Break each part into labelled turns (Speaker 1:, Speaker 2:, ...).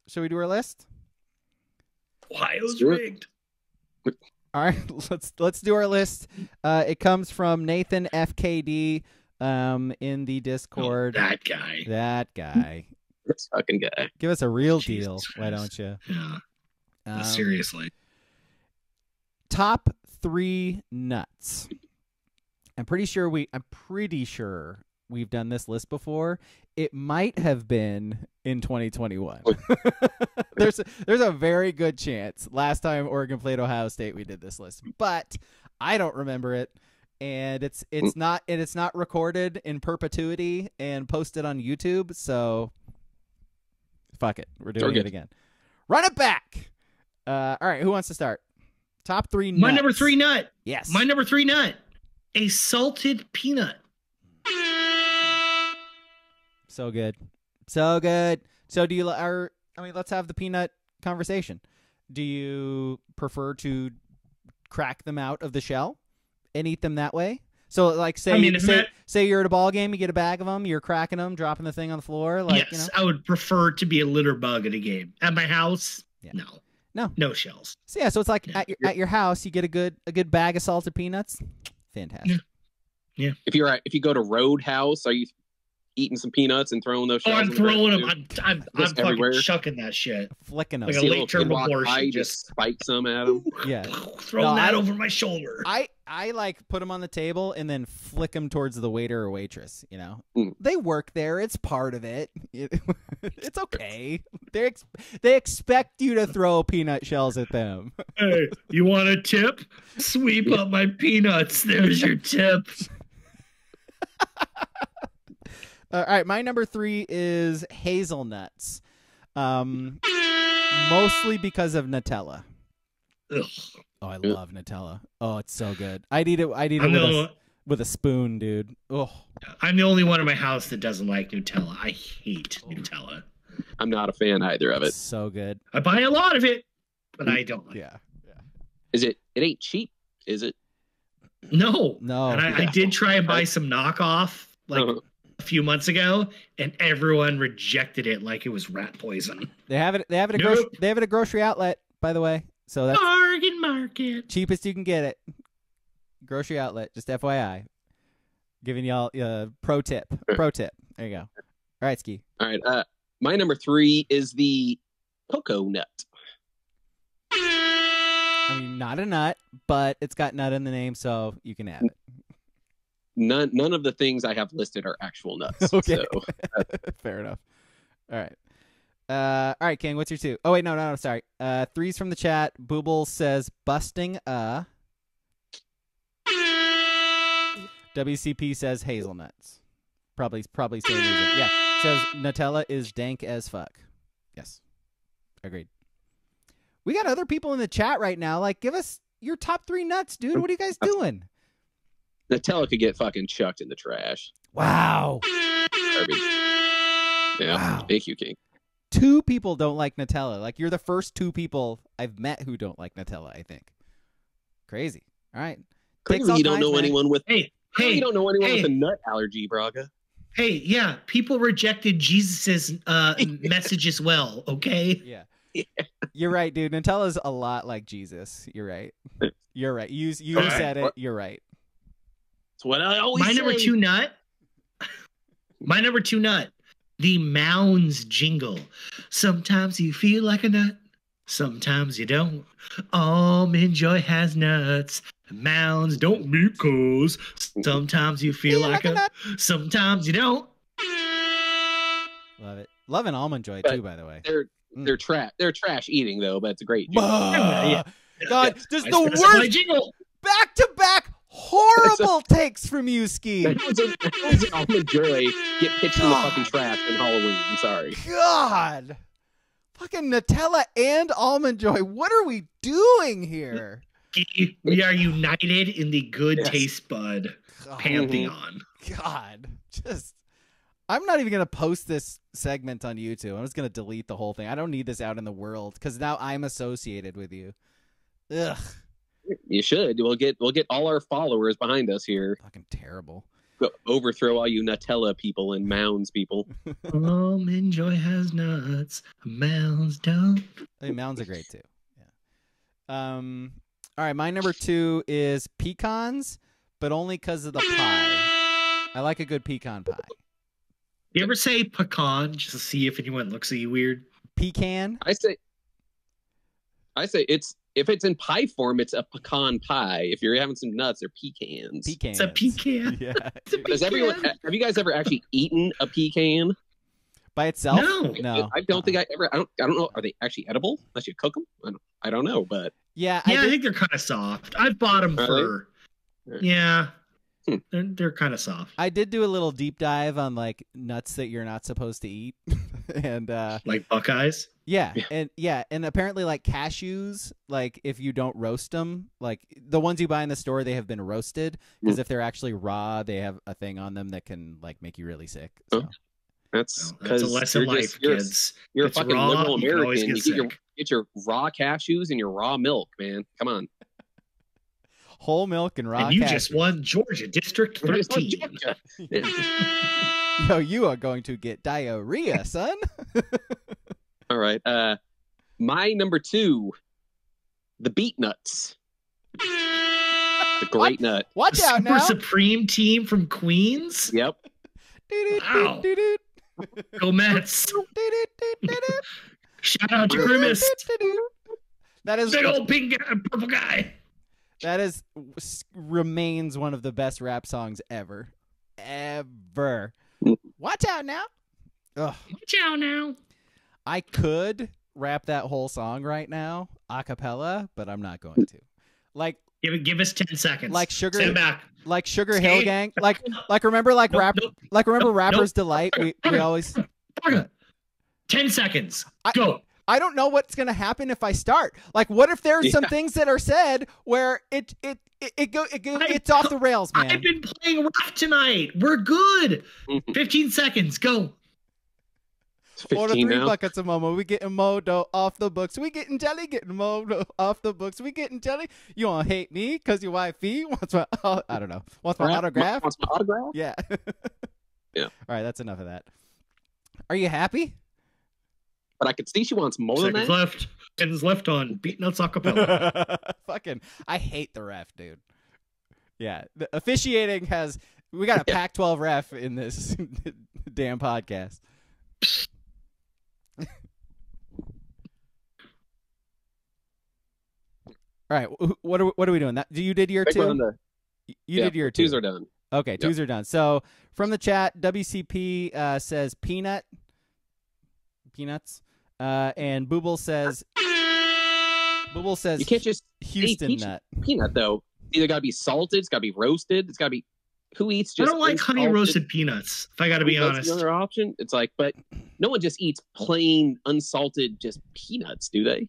Speaker 1: Should we do our list?
Speaker 2: Ohio's rigged.
Speaker 1: All right, let's do our list. It comes from Nathan FKD in the Discord.
Speaker 2: Oh, that guy.
Speaker 1: That guy.
Speaker 3: This fucking guy.
Speaker 1: Give us a real
Speaker 2: Jesus
Speaker 1: deal,
Speaker 2: Christ.
Speaker 1: why don't you?
Speaker 2: Yeah. Seriously.
Speaker 1: Top 3 nuts. I'm pretty sure we've done this list before. It might have been in 2021. There's a very good chance last time Oregon played Ohio State we did this list, but I don't remember it, and it's not recorded in perpetuity and posted on YouTube. So fuck it, we're doing it again. Run it back. All right, who wants to start? Top 3 nuts.
Speaker 2: My number 3 nut.
Speaker 1: Yes.
Speaker 2: My number 3 nut. A salted peanut.
Speaker 1: So good. So good. So do you let's have the peanut conversation. Do you prefer to crack them out of the shell and eat them that way? So like say you're at a ball game, you get a bag of them, you're cracking them, dropping the thing on the floor. Like,
Speaker 2: yes, I would prefer to be a litter bug at a game. At my house, no shells.
Speaker 1: So yeah, so it's like at your house, you get a good bag of salted peanuts. Fantastic.
Speaker 2: Yeah.
Speaker 3: If you go to Roadhouse, are you eating some peanuts and throwing those shells?
Speaker 2: I'm throwing them. I'm
Speaker 3: everywhere.
Speaker 2: fucking chucking that shit.
Speaker 1: Flicking them.
Speaker 2: Like a late term abortion.
Speaker 3: Just spike some at them.
Speaker 1: Yeah.
Speaker 2: Throwing that over my shoulder.
Speaker 1: I like put them on the table and then flick them towards the waiter or waitress. They work there. It's part of it. It's okay. They expect you to throw peanut shells at them.
Speaker 2: Hey, you want a tip? Sweep up my peanuts. There's your tip.
Speaker 1: All right, my number 3 is hazelnuts, mostly because of Nutella.
Speaker 2: Ugh.
Speaker 1: Oh, I love Nutella. Oh, it's so good. I'd eat it with a spoon, dude. Oh,
Speaker 2: I'm the only one in my house that doesn't like Nutella. I hate Nutella.
Speaker 3: I'm not a fan either of it.
Speaker 1: It's so good.
Speaker 2: I buy a lot of it, but I don't like it.
Speaker 1: Yeah.
Speaker 3: Is it? It ain't cheap, is it?
Speaker 2: No.
Speaker 1: And
Speaker 2: I did try and buy some knockoff a few months ago, and everyone rejected it like it was rat poison.
Speaker 1: They have it at a grocery outlet, by the way. So that's
Speaker 2: bargain market.
Speaker 1: Cheapest you can get it. Grocery outlet, just FYI. Giving y'all pro tip. Pro tip. There you go. All right, Ski.
Speaker 3: All right. My number 3 is the cocoa nut.
Speaker 1: I mean, not a nut, but it's got nut in the name, so you can have it.
Speaker 3: None of the things I have listed are actual nuts.
Speaker 1: Okay.
Speaker 3: So.
Speaker 1: Fair enough. All right. All right, King, what's your 2? Oh, wait, no, sorry. 3's from the chat. Booble says, busting a. WCP says hazelnuts. Probably same reason. Yeah. Says Nutella is dank as fuck. Yes. Agreed. We got other people in the chat right now. Like, give us your top 3 nuts, dude. What are you guys doing?
Speaker 3: Nutella could get fucking chucked in the trash.
Speaker 1: Wow.
Speaker 3: Garbage. Yeah.
Speaker 1: Wow.
Speaker 3: Thank you, King.
Speaker 1: 2 people don't like Nutella. Like, you're the first 2 people I've met who don't like Nutella, I think. Crazy. All right.
Speaker 3: Clearly you don't know anyone with
Speaker 2: you
Speaker 3: don't know anyone with a nut allergy, Braga.
Speaker 2: Hey, yeah, people rejected Jesus's message as well, okay?
Speaker 1: Yeah. You're right, dude. Nutella's a lot like Jesus. You're right. You're right. You said it. You're right.
Speaker 3: That's what I always say.
Speaker 2: My number 2 nut. The Mounds jingle. Sometimes you feel like a nut. Sometimes you don't. Almond Joy has nuts. Mounds don't because sometimes you feel like a nut. Sometimes you don't.
Speaker 1: Love it. Love an Almond Joy too, by the way.
Speaker 3: They're trash eating though, but it's a great
Speaker 1: jingle. God, just the worst jingle. Back-to-back horrible takes from you, Ski.
Speaker 3: How does an Almond Joy get pitched in the fucking trash in Halloween? I'm sorry.
Speaker 1: God. Fucking Nutella and Almond Joy. What are we doing here?
Speaker 2: We are united in the good taste bud pantheon.
Speaker 1: God. I'm not even going to post this segment on YouTube. I'm just going to delete the whole thing. I don't need this out in the world because now I'm associated with you. Ugh.
Speaker 3: You should. We'll get all our followers behind us here.
Speaker 1: Fucking terrible.
Speaker 3: Go overthrow all you Nutella people and Mounds people.
Speaker 2: Almond Joy has nuts. Mounds don't.
Speaker 1: I mean, mounds are great too. Yeah. All right, my number 2 is pecans, but only because of the pie. I like a good pecan pie.
Speaker 2: You ever say pecan just to see if anyone looks at you weird?
Speaker 1: Pecan?
Speaker 3: I say it's if it's in pie form, it's a pecan pie. If you're having some nuts, they're pecans.
Speaker 1: Pecans.
Speaker 2: It's a pecan.
Speaker 1: Yeah.
Speaker 2: It's a
Speaker 3: Does
Speaker 2: pecan.
Speaker 3: have you guys ever actually eaten a pecan?
Speaker 1: By itself?
Speaker 2: No.
Speaker 1: No.
Speaker 3: I don't think I ever. I don't know. Are they actually edible unless you cook them? I don't know, but
Speaker 1: Yeah,
Speaker 2: I think they're kind of soft. I've bought them for. Yeah. They're kind of soft.
Speaker 1: I did do a little deep dive on like nuts that you're not supposed to eat. And
Speaker 2: like Buckeyes?
Speaker 1: yeah, and apparently like cashews, like if you don't roast them, like the ones you buy in the store, they have been roasted because if they're actually raw, they have a thing on them that can like make you really sick. So.
Speaker 3: that's
Speaker 2: a lesson in life, kids.
Speaker 3: You're
Speaker 2: It's
Speaker 3: a fucking
Speaker 2: raw,
Speaker 3: liberal
Speaker 2: you can always
Speaker 3: American.
Speaker 2: get
Speaker 3: Get your raw cashews and your raw milk, man. Come on.
Speaker 1: Whole milk and raw
Speaker 2: And you
Speaker 1: cashews.
Speaker 2: just won Georgia District 13.
Speaker 1: Yo, you are going to get diarrhea, son.
Speaker 3: All right. My number 2, the beet nuts. The great nut.
Speaker 1: Watch out
Speaker 2: Super
Speaker 1: now.
Speaker 2: Supreme team from Queens?
Speaker 3: Yep.
Speaker 2: Wow. Go Mets. Shout out to Grimace.
Speaker 1: That is
Speaker 2: Big old pink guy, purple guy.
Speaker 1: that is remains one of the best rap songs ever. Watch out now. Ugh.
Speaker 2: Watch out now.
Speaker 1: I could rap that whole song right now a cappella, but I'm not going to. Like
Speaker 2: Give us 10 seconds.
Speaker 1: like Sugar
Speaker 2: Stand back.
Speaker 1: like Sugar
Speaker 2: Stay-
Speaker 1: Hill Gang. Like remember like
Speaker 2: Nope,
Speaker 1: rap
Speaker 2: nope.
Speaker 1: like remember Rapper's
Speaker 2: Nope.
Speaker 1: Delight? We always
Speaker 2: 10 seconds.
Speaker 1: I-
Speaker 2: Go.
Speaker 1: I don't know what's going to happen if I start. Like, what if there's some things that are said where it's off the rails, man?
Speaker 2: I've been playing rough tonight. We're good. 15 seconds. Go.
Speaker 1: Order
Speaker 3: 15
Speaker 1: 3
Speaker 3: now.
Speaker 1: buckets of momo. We getting modo off the books. We getting jelly, getting modo off the books. We getting jelly. You want to hate me because your wifey wants my, I don't know, wants my autograph?
Speaker 3: Wants my autograph?
Speaker 1: Yeah.
Speaker 3: Yeah.
Speaker 1: All right, that's enough of that. Are you happy?
Speaker 3: But I could see she wants more than
Speaker 2: Seconds
Speaker 3: that.
Speaker 2: left. Seconds left on Beat Nuts Acapella.
Speaker 1: Fucking, I hate the ref, dude. Yeah, the officiating has. We got a Pac-12 ref in this damn podcast. All right, what are we doing? That you did your
Speaker 3: Right on
Speaker 1: 2.
Speaker 3: the-
Speaker 1: You did your 2.
Speaker 3: 2s are done.
Speaker 1: Okay, 2s are done. So from the chat, WCP says peanuts, and Booble says
Speaker 3: You can't just
Speaker 1: Houston
Speaker 3: eat
Speaker 1: nut.
Speaker 3: peanut though. It's either got to be salted, it's got to be roasted, it's got to be. Who eats
Speaker 2: I
Speaker 3: just?
Speaker 2: don't like honey
Speaker 3: unsalted-
Speaker 2: roasted peanuts, if I got to be
Speaker 3: That's
Speaker 2: honest.
Speaker 3: another option. It's like, but no one just eats plain unsalted just peanuts, do they?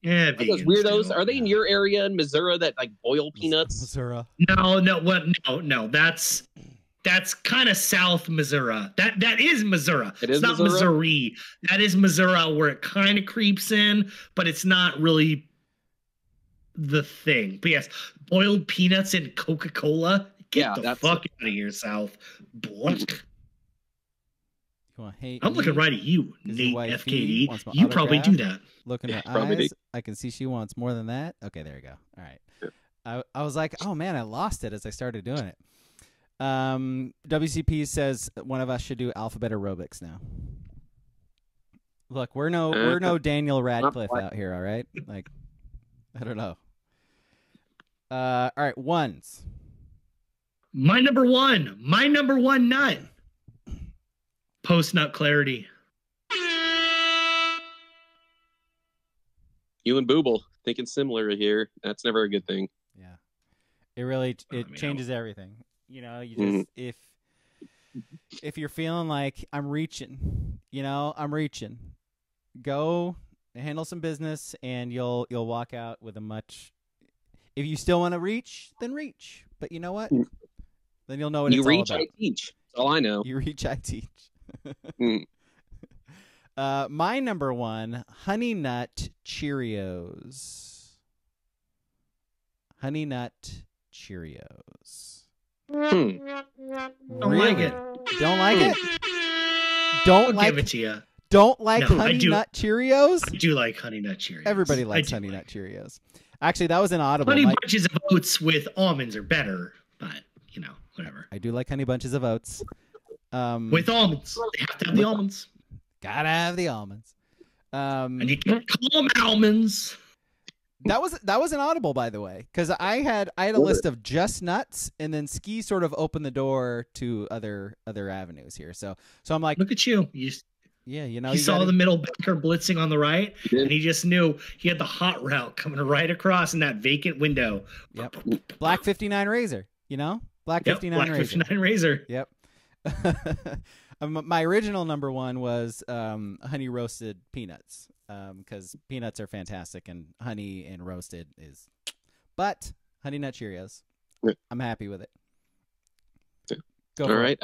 Speaker 2: Yeah,
Speaker 3: Like those
Speaker 2: vegans
Speaker 3: weirdos.
Speaker 2: do.
Speaker 3: Are they in your area in Missouri that like boil peanuts?
Speaker 1: Missouri.
Speaker 2: No. That's kind of South Missouri. That is Missouri.
Speaker 3: It is
Speaker 2: It's not
Speaker 3: Missouri?
Speaker 2: Missouri. That is Missouri where it kind of creeps in, but it's not really the thing. But yes, boiled peanuts and Coca-Cola.
Speaker 3: Yeah,
Speaker 2: Get the
Speaker 3: that's
Speaker 2: fuck out of here, South. Blank.
Speaker 1: You want to hate
Speaker 2: I'm
Speaker 1: me?
Speaker 2: looking right at you,
Speaker 1: Is your
Speaker 2: Nate
Speaker 1: wife
Speaker 2: FKD.
Speaker 1: wants my
Speaker 2: You probably do
Speaker 1: autograph?
Speaker 2: that.
Speaker 1: Look in her
Speaker 3: Probably
Speaker 1: eyes.
Speaker 3: do.
Speaker 1: I can see she wants more than that. Okay, there you go. All right. I was like, oh man, I lost it as I started doing it. WCP says one of us should do alphabet aerobics now. Look, we're no Daniel Radcliffe out here, all right? Like, I don't know. All right, ones.
Speaker 2: My number one nut. Post nut clarity.
Speaker 3: You and Booble thinking similar here. That's never a good thing.
Speaker 1: Yeah, it really changes everything. You know, you just if you're feeling like I'm reaching, go handle some business, and you'll walk out with a much. If you still want to reach, then reach. But you know what? Then you'll know what
Speaker 3: You
Speaker 1: it's
Speaker 3: reach,
Speaker 1: all about.
Speaker 3: I teach. That's all I know.
Speaker 1: You reach, I teach.
Speaker 3: Mm.
Speaker 1: My number 1, Honey Nut Cheerios. Honey Nut Cheerios.
Speaker 2: Don't like it.
Speaker 1: Don't like it?
Speaker 2: I'll give it to you.
Speaker 1: Don't like
Speaker 2: No, I
Speaker 1: Honey
Speaker 2: do.
Speaker 1: Nut Cheerios?
Speaker 2: I do like Honey Nut Cheerios.
Speaker 1: Everybody likes Honey Nut Cheerios. Actually, that was an audible.
Speaker 2: Honey Bunches of Oats with almonds are better, but whatever.
Speaker 1: I do like Honey Bunches of Oats.
Speaker 2: With almonds, they have to have the almonds.
Speaker 1: Gotta have the almonds.
Speaker 2: And you can't call them almonds.
Speaker 1: That was an audible, by the way, because I had a list of just nuts, and then Ski sort of opened the door to other avenues here. So I'm like,
Speaker 2: look at you.
Speaker 1: You
Speaker 2: Saw the middle backer blitzing on the right, and he just knew he had the hot route coming right across in that vacant window.
Speaker 1: Yep. Black 59 Razor, Black 59
Speaker 2: Black
Speaker 1: Razor.
Speaker 2: 59 Razor.
Speaker 1: Yep. My original number one was honey roasted peanuts, because peanuts are fantastic and honey and roasted is. But Honey Nut Cheerios, I'm happy with it. Go
Speaker 3: All right.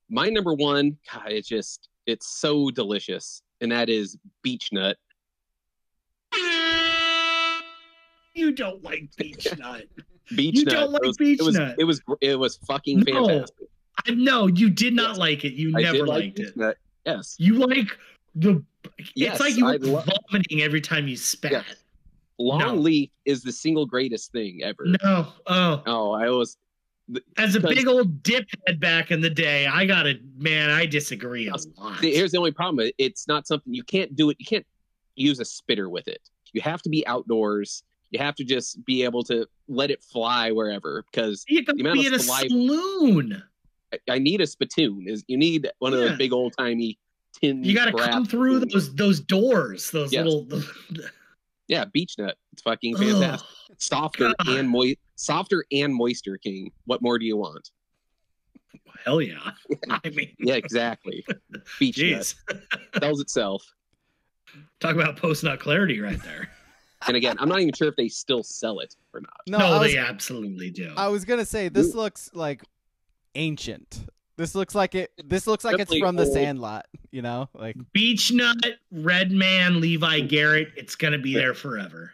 Speaker 3: My number one, God, it's so delicious, and that is beech nut.
Speaker 2: You don't like beech nut.
Speaker 3: Beech nut.
Speaker 2: Don't like beech nut.
Speaker 3: It was fucking fantastic.
Speaker 2: No, you did not like it. You never
Speaker 3: like
Speaker 2: liked it.
Speaker 3: Nut. Yes.
Speaker 2: You like the.
Speaker 3: Yes,
Speaker 2: it's like you were vomiting every time you spat.
Speaker 3: Yes. Long leaf is the single greatest thing ever.
Speaker 2: No.
Speaker 3: Oh, I was.
Speaker 2: As a big old dip head back in the day, I disagree a lot.
Speaker 3: See, here's the only problem. It's not something you can't do it. You can't use a spitter with it. You have to be outdoors. You have to just be able to let it fly wherever, because
Speaker 2: you can be in a saloon.
Speaker 3: I need a spittoon. You need one of those big old timey tin.
Speaker 2: You got to come through those doors. Those little.
Speaker 3: Yeah, beech nut. It's fucking fantastic. Softer and moister, King. What more do you want?
Speaker 2: Hell yeah! I mean,
Speaker 3: yeah, exactly. Beech nut sells itself.
Speaker 2: Talk about post nut clarity right there.
Speaker 3: And again, I'm not even sure if they still sell it or not.
Speaker 2: No, they absolutely do.
Speaker 1: I was gonna say this looks like ancient. This looks like it's from the Sandlot, like
Speaker 2: beech nut, Red Man, Levi Garrett. It's gonna be there forever.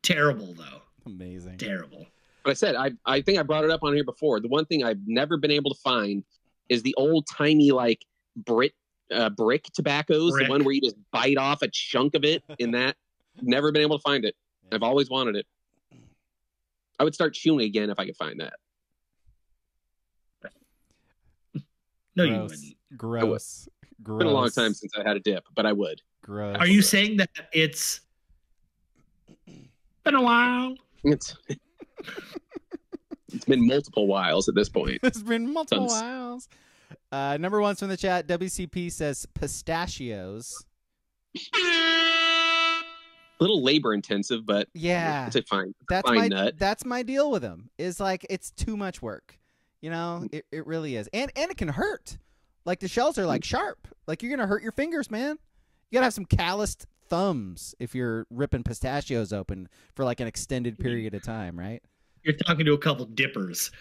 Speaker 2: Terrible though.
Speaker 1: Amazing.
Speaker 2: Terrible.
Speaker 3: But I said I think I brought it up on here before. The one thing I've never been able to find is the old timey like brick tobaccos, the one where you just bite off a chunk of it in that. Never been able to find it. I've always wanted it. I would start chewing again if I could find that.
Speaker 2: No, you wouldn't.
Speaker 1: Gross.
Speaker 3: It's been a long time since I had a dip, but I would.
Speaker 1: Gross.
Speaker 2: Are you saying that it's been a while?
Speaker 3: It's been multiple whiles at this point.
Speaker 1: It's been multiple whiles. Number one's from the chat. WCP says pistachios.
Speaker 3: A little labor intensive, but it's a fine nut.
Speaker 1: That's my deal with them. Is like it's too much work. It really is, and it can hurt. Like the shells are like sharp. Like you're gonna hurt your fingers, man. You gotta have some calloused thumbs if you're ripping pistachios open for like an extended period of time, right?
Speaker 2: You're talking to a couple dippers.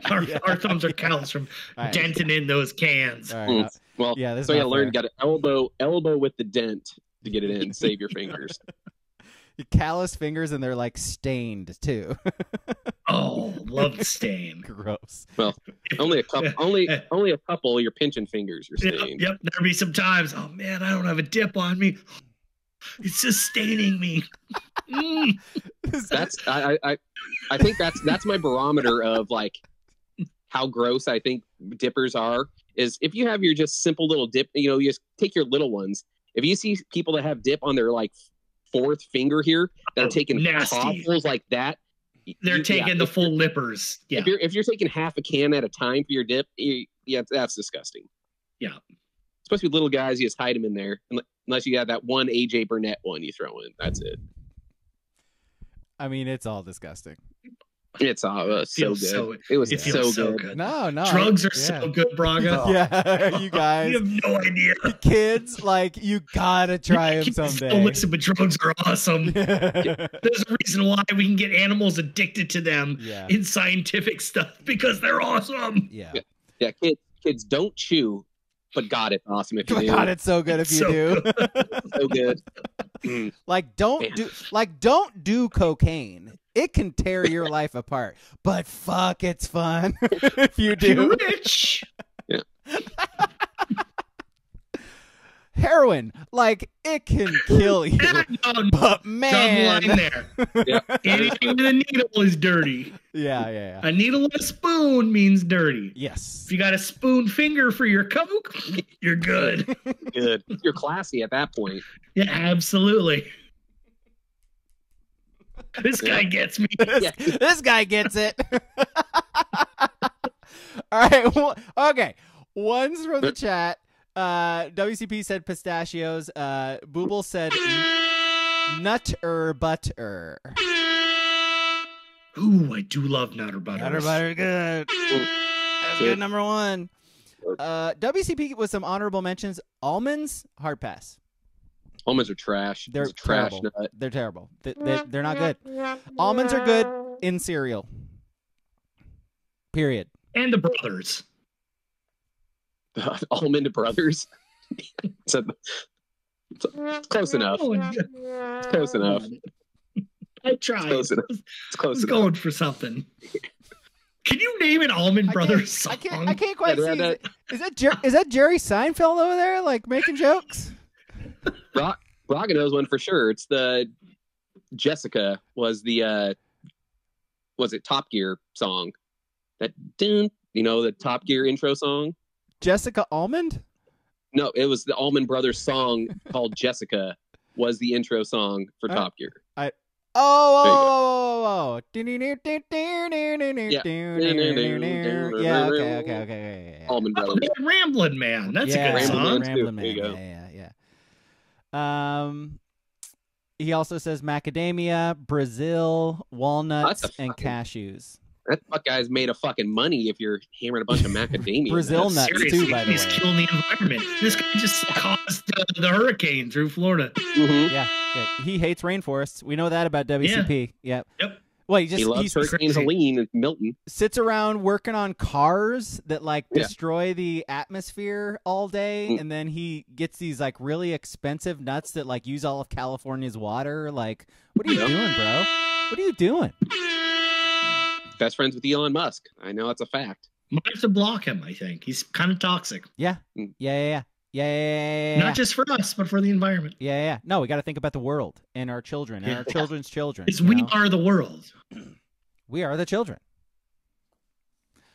Speaker 2: Our thumbs are calloused from denting in those cans.
Speaker 1: Right,
Speaker 3: well,
Speaker 1: yeah,
Speaker 3: so you learn. You got to elbow with the dent to get it in. Save your fingers.
Speaker 1: You callous fingers, and they're like stained too.
Speaker 2: Oh, love the stain.
Speaker 1: Gross.
Speaker 3: Well, only a couple. Only a couple of your pinching fingers are stained.
Speaker 2: Yep. There'll be some times. Oh man, I don't have a dip on me. It's just staining me.
Speaker 3: That's I think that's my barometer of like how gross I think dippers are. Is if you have your just simple little dip, you just take your little ones. If you see people that have dip on their like fourth finger here that are taking potfuls like that,
Speaker 2: they're taking the full lippers. Yeah.
Speaker 3: If you're taking half a can at a time for your dip, that's disgusting.
Speaker 2: Yeah.
Speaker 3: Especially with little guys, you just hide them in there. Unless you got that one AJ Burnett one you throw in. That's it.
Speaker 1: I mean, it's all disgusting.
Speaker 3: It's so good. It feels so good.
Speaker 1: No.
Speaker 2: Drugs are so good, Braga.
Speaker 1: Yeah, you guys.
Speaker 2: You have no idea.
Speaker 1: Kids, like, you gotta try them someday.
Speaker 2: Listen, but drugs are awesome. There's a reason why we can get animals addicted to them in scientific stuff, because they're awesome.
Speaker 1: Yeah.
Speaker 3: Kids don't chew, but God, it's awesome if you do.
Speaker 1: God, it's so good if you do.
Speaker 3: So good.
Speaker 1: Like, don't do cocaine It can tear your life apart, but fuck, it's fun if you
Speaker 2: You're
Speaker 1: do.
Speaker 2: rich.
Speaker 3: Yeah.
Speaker 1: Heroin, like, it can kill you,
Speaker 2: No,
Speaker 1: but
Speaker 2: draw the
Speaker 1: man.
Speaker 2: line there.
Speaker 3: Yeah.
Speaker 2: Anything with a needle is dirty.
Speaker 1: Yeah.
Speaker 2: A needle with a spoon means dirty.
Speaker 1: Yes.
Speaker 2: If you got a spoon finger for your Coke, you're good.
Speaker 3: Good. You're classy at that point.
Speaker 2: Yeah, absolutely. This guy gets me.
Speaker 1: This guy gets it. All right. Okay. One's from the chat. WCP said pistachios. Booble said nutter butter.
Speaker 2: Ooh, I do love Nutter Butter.
Speaker 1: Nutter butter, good. That's good. Number one. WCP with some honorable mentions. Almonds, hard pass.
Speaker 3: Almonds are trash.
Speaker 1: They're
Speaker 3: It's a trash
Speaker 1: terrible.
Speaker 3: nut.
Speaker 1: They're terrible. They're not good. Almonds are good in cereal. Period.
Speaker 2: And the brothers.
Speaker 3: Almond Brothers. It's close enough. It's close enough.
Speaker 2: I tried.
Speaker 3: It's close enough. It's
Speaker 2: I
Speaker 3: close
Speaker 2: was
Speaker 3: enough.
Speaker 2: going for something. Can you name an Almond Brothers song?
Speaker 1: I can't quite
Speaker 3: Yeah,
Speaker 1: see. Is that Jerry Seinfeld over there, like making jokes?
Speaker 3: Braga knows one for sure. It's the Jessica was the was it Top Gear song? That the Top Gear intro song?
Speaker 1: Jessica Almond?
Speaker 3: No, it was the Allman Brothers song called Jessica was the intro song for Top Gear.
Speaker 1: Oh. Yeah, okay.
Speaker 3: Allman Brothers.
Speaker 2: Ramblin' Man. That's a good song.
Speaker 3: Ramblin' Man.
Speaker 1: Ramblin' Man. Yeah. He also says macadamia, Brazil, walnuts, and cashews.
Speaker 3: That fuck guy's made a fucking money if you're hammering a bunch of macadamia.
Speaker 1: Brazil nuts
Speaker 2: Seriously,
Speaker 1: too, by the
Speaker 2: he's
Speaker 1: way.
Speaker 2: killing the environment. This guy just caused the hurricane through Florida.
Speaker 3: Mm-hmm.
Speaker 1: Yeah. He hates rainforests. We know that about WCP.
Speaker 2: Yep.
Speaker 1: Well,
Speaker 3: He loves Hurricane
Speaker 2: crazy.
Speaker 3: Helene and Milton.
Speaker 1: sits around working on cars that like destroy the atmosphere all day, and then he gets these like really expensive nuts that like use all of California's water. Like, what are you doing, bro? What are you doing?
Speaker 3: Best friends with Elon Musk. I know it's a fact.
Speaker 2: Might have to block him, I think. He's kind of toxic.
Speaker 1: Yeah.
Speaker 2: Not just for us, but for the environment.
Speaker 1: Yeah. No, we got to think about the world and our children and our children's children.
Speaker 2: Because we are the world.
Speaker 1: We are the children.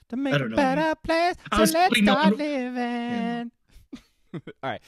Speaker 1: To make
Speaker 2: I
Speaker 1: a
Speaker 2: don't know.
Speaker 1: better place,
Speaker 2: I
Speaker 1: so
Speaker 2: was
Speaker 1: let's
Speaker 2: putting
Speaker 1: start
Speaker 2: on-
Speaker 1: living. All right.